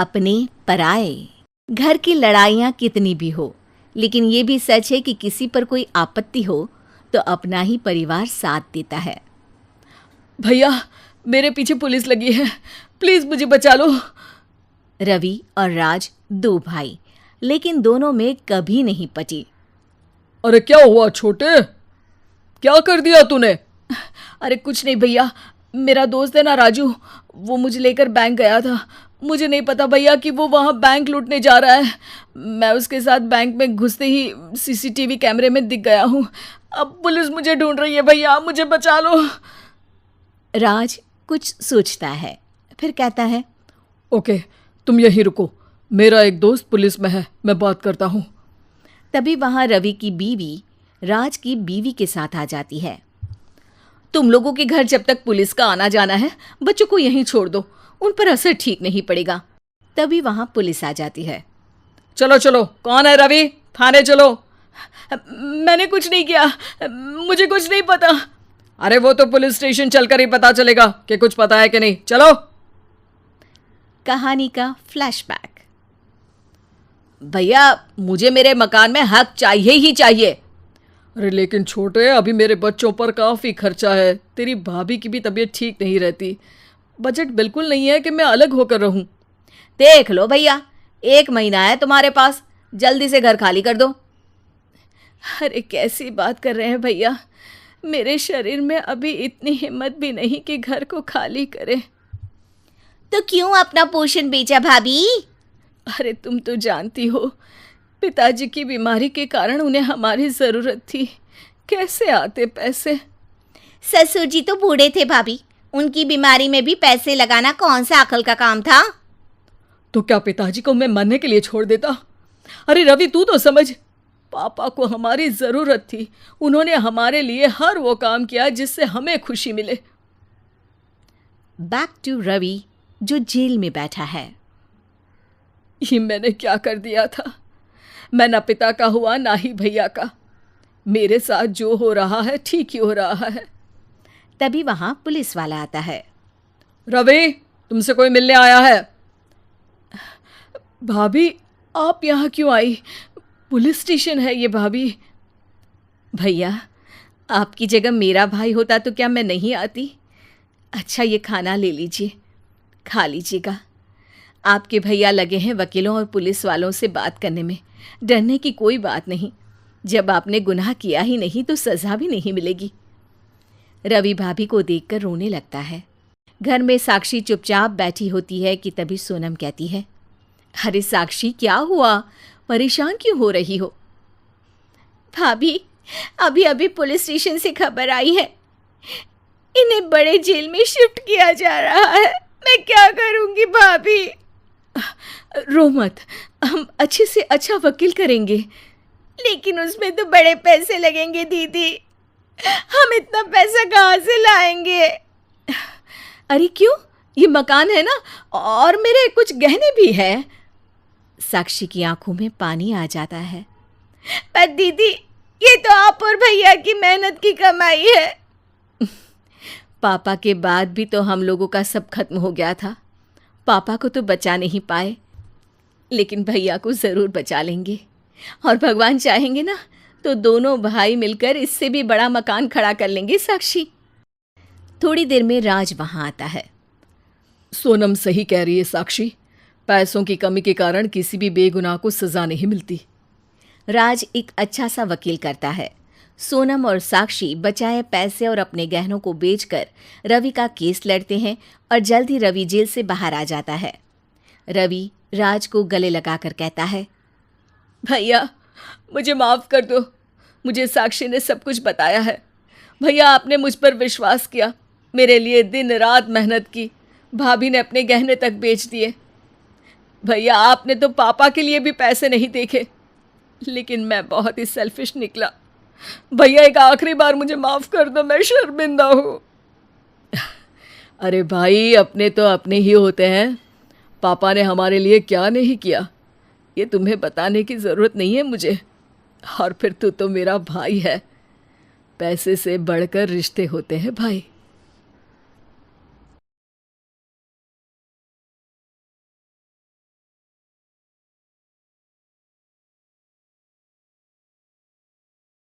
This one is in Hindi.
अपने पराए। घर की लड़ाइयाँ कितनी भी हो, लेकिन ये भी सच है कि किसी पर कोई आपत्ति हो तो अपना ही परिवार साथ देता है। भैया, मेरे पीछे पुलिस लगी है, प्लीज मुझे बचा लो। रवि और राज दो भाई, लेकिन दोनों में कभी नहीं पटी। अरे क्या हुआ छोटे, क्या कर दिया तूने? अरे कुछ नहीं भैया, मेरा दोस्त है ना राजू, वो मुझे लेकर बैंक गया था। मुझे नहीं पता भैया कि वो वहाँ बैंक लूटने जा रहा है। मैं उसके साथ बैंक में घुसते ही सीसीटीवी कैमरे में दिख गया हूँ। अब पुलिस मुझे ढूंढ रही है भैया, मुझे बचा लो। राज कुछ सोचता है, फिर कहता है, ओके, तुम यहीं रुको, मेरा एक दोस्त पुलिस में है, मैं बात करता हूँ। तभी वहाँ रवि की बीवी राज की बीवी के साथ आ जाती है। तुम लोगों के घर जब तक पुलिस का आना जाना है, बच्चों को यहीं छोड़ दो, उन पर असर ठीक नहीं पड़ेगा। तभी वहाँ पुलिस आ जाती है। चलो चलो, कौन है रवि, थाने चलो। मैंने कुछ नहीं किया, मुझे कुछ नहीं पता। अरे वो तो पुलिस स्टेशन चलकर ही पता चलेगा कि कुछ पता है कि नहीं, चलो। कहानी का फ्लैशबैक। भैया, मुझे मेरे मकान में हक चाहिए ही चाहिए। अरे लेकिन छोटे, अभी मेरे बच्चों पर काफ़ी खर्चा है, तेरी भाभी की भी तबीयत ठीक नहीं रहती, बजट बिल्कुल नहीं है कि मैं अलग होकर रहूं। देख लो भैया, 1 महीना है तुम्हारे पास, जल्दी से घर खाली कर दो। अरे कैसी बात कर रहे हैं भैया, मेरे शरीर में अभी इतनी हिम्मत भी नहीं कि घर को खाली करे। तो क्यों अपना पोषण बेचा भाभी? अरे तुम तो जानती हो, पिताजी की बीमारी के कारण उन्हें हमारी ज़रूरत थी, कैसे आते पैसे। ससुर जी तो बूढ़े थे भाभी, उनकी बीमारी में भी पैसे लगाना कौन सा अकल का काम था। तो क्या पिताजी को मैं मरने के लिए छोड़ देता? अरे रवि, तू तो समझ, पापा को हमारी ज़रूरत थी, उन्होंने हमारे लिए हर वो काम किया जिससे हमें खुशी मिले। बैक टू रवि जो जेल में बैठा है। ये मैंने क्या कर दिया था? मैं ना पिता का हुआ ना ही भैया का, मेरे साथ जो हो रहा है ठीक ही हो रहा है। तभी वहां पुलिस वाला आता है। रवि, तुमसे कोई मिलने आया है। भाभी, आप यहाँ क्यों आई? पुलिस स्टेशन है ये भाभी। भैया, आपकी जगह मेरा भाई होता तो क्या मैं नहीं आती? अच्छा, ये खाना ले लीजिए, खा लीजिएगा। आपके भैया लगे हैं वकीलों और पुलिस वालों से बात करने में, डरने की कोई बात नहीं। जब आपने गुनाह किया ही नहीं तो सज़ा भी नहीं मिलेगी। रवि भाभी को देखकर रोने लगता है। घर में साक्षी चुपचाप बैठी होती है कि तभी सोनम कहती है, अरे साक्षी, क्या हुआ, परेशान क्यों हो रही हो? भाभी, अभी अभी पुलिस स्टेशन से खबर आई है, इन्हें बड़े जेल में शिफ्ट किया जा रहा है। मैं क्या करूंगी भाभी? रो मत, हम अच्छे से अच्छा वकील करेंगे। लेकिन उसमें तो बड़े पैसे लगेंगे दीदी, हम इतना पैसा कहाँ से लाएंगे? अरे क्यों, ये मकान है ना, और मेरे कुछ गहने भी हैं। साक्षी की आंखों में पानी आ जाता है। पर दीदी, ये तो आप और भैया की मेहनत की कमाई है। पापा के बाद भी तो हम लोगों का सब खत्म हो गया था। पापा को तो बचा नहीं पाए, लेकिन भैया को ज़रूर बचा लेंगे। और भगवान चाहेंगे ना तो दोनों भाई मिलकर इससे भी बड़ा मकान खड़ा कर लेंगे। साक्षी। थोड़ी देर में राज वहाँ आता है। सोनम सही कह रही है साक्षी, पैसों की कमी के कारण किसी भी बेगुनाह को सज़ा नहीं मिलती। राज एक अच्छा सा वकील करता है। सोनम और साक्षी बचाए पैसे और अपने गहनों को बेचकर रवि का केस लड़ते हैं और जल्द ही रवि जेल से बाहर आ जाता है। रवि राज को गले लगाकर कहता है, भैया मुझे माफ़ कर दो, मुझे साक्षी ने सब कुछ बताया है। भैया, आपने मुझ पर विश्वास किया, मेरे लिए दिन रात मेहनत की, भाभी ने अपने गहने तक बेच दिए। भैया, आपने तो पापा के लिए भी पैसे नहीं देखे, लेकिन मैं बहुत ही सेल्फिश निकला। भैया, एक आखिरी बार मुझे माफ़ कर दो, मैं शर्मिंदा हूँ। अरे भाई, अपने तो अपने ही होते हैं, पापा ने हमारे लिए क्या नहीं किया, ये तुम्हें बताने की ज़रूरत नहीं है मुझे। और फिर तू तो मेरा भाई है, पैसे से बढ़कर रिश्ते होते हैं भाई।